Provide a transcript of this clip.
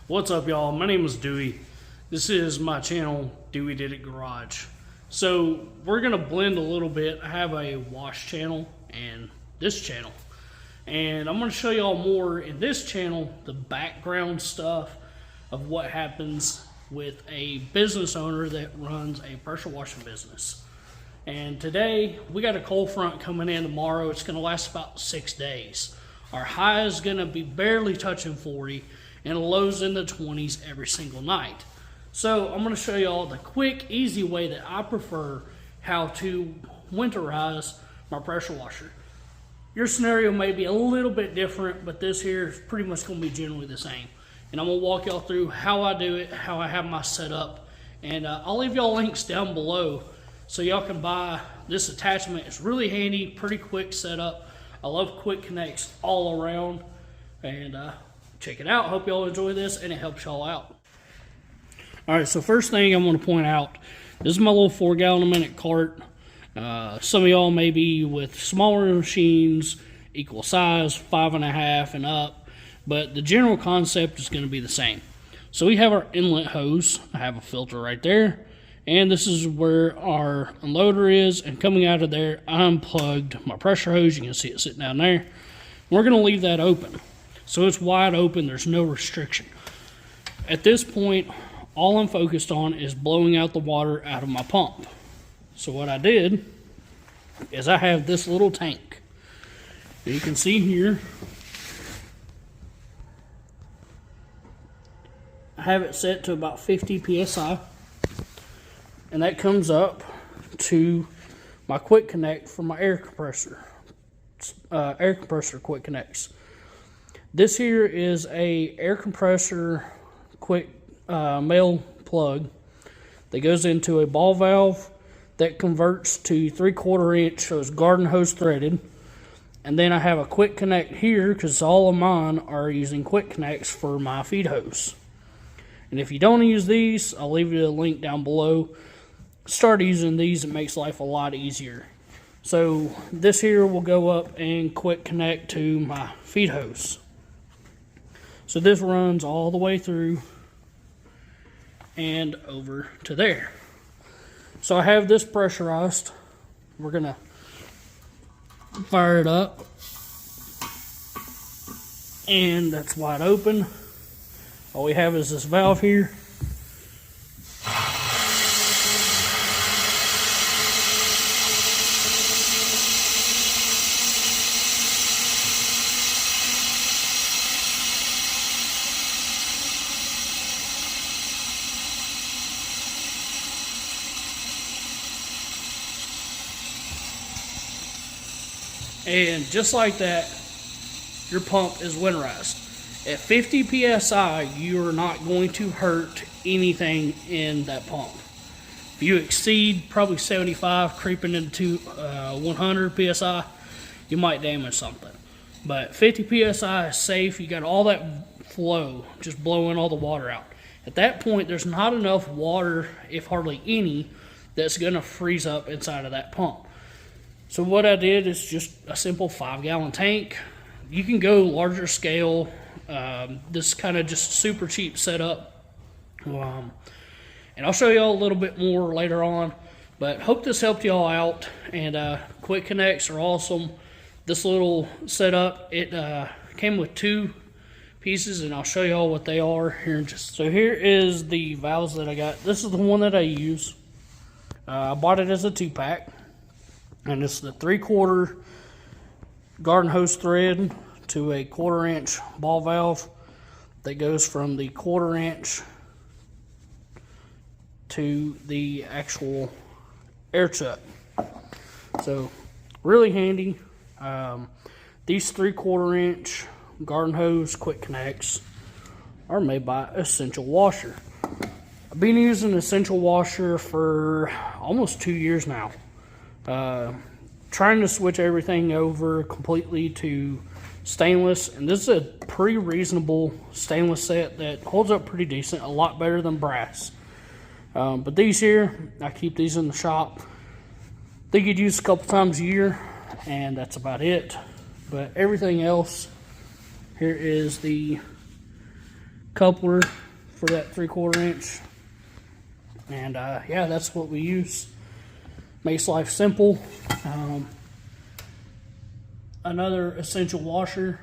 What's up, y'all? My name is Dewey. This is my channel, Dewey Did It Garage. So we're gonna blend a little bit. I have a wash channel and this channel, and I'm gonna show y'all more in this channel the background stuff of what happens with a business owner that runs a pressure washing business. And today we got a cold front coming in tomorrow. It's gonna last about 6 days. Our high is gonna be barely touching 40 and lows in the 20s every single night. So I'm gonna show y'all the quick, easy way that I prefer how to winterize my pressure washer. Your scenario may be a little bit different, but this here is pretty much gonna be generally the same. And I'm gonna walk y'all through how I do it, how I have my setup, and I'll leave y'all links down below so y'all can buy this attachment. It's really handy, pretty quick setup. I love quick connects all around, and check it out. Hope y'all enjoy this and it helps y'all out. All right, so first thing I'm going to point out, this is my little 4 gallon a minute cart. Some of y'all may be with smaller machines, equal size, 5.5 and up, but the general concept is going to be the same. So we have our inlet hose. I have a filter right there, and this is where our unloader is, and coming out of there, I unplugged my pressure hose. You can see it sitting down there. We're going to leave that open. So it's wide open, there's no restriction. At this point, all I'm focused on is blowing out the water out of my pump. So what I did is I have this little tank. You can see here, I have it set to about 50 psi, and that comes up to my quick connect for my air compressor quick connects. This here is a air compressor quick male plug that goes into a ball valve that converts to 3/4 inch, so it's garden hose threaded. And then I have a quick connect here because all of mine are using quick connects for my feed hose. And if you don't use these, I'll leave you a link down below. Start using these, it makes life a lot easier. So this here will go up and quick connect to my feed hose. So this runs all the way through and over to there. So I have this pressurized. We're gonna fire it up, and that's wide open. All we have is this valve here. And just like that, your pump is winterized. At 50 psi, you are not going to hurt anything in that pump. If you exceed probably 75, creeping into 100 psi, you might damage something. But 50 psi is safe. You got all that flow, just blowing all the water out. At that point, there's not enough water, if hardly any, that's going to freeze up inside of that pump. So what I did is just a simple 5 gallon tank. You can go larger scale. This kind of just super cheap setup. And I'll show y'all a little bit more later on. But hope this helped y'all out. And quick connects are awesome. This little setup, it came with 2 pieces, and I'll show y'all what they are here in just. So here is the valves that I got. This is the one that I use. I bought it as a 2-pack. And it's the 3/4 garden hose thread to a 1/4 inch ball valve that goes from the 1/4 inch to the actual air chuck. So really handy. These 3/4 inch garden hose quick connects are made by Essential Washer. I've been using Essential Washer for almost 2 years now. Trying to switch everything over completely to stainless, and this is a pretty reasonable stainless set that holds up pretty decent, a lot better than brass. But these here, I keep these in the shop. They get used a couple times a year, and that's about it. But everything else, here is the coupler for that 3/4 inch. And yeah, that's what we use. Makes life simple. Another essential washer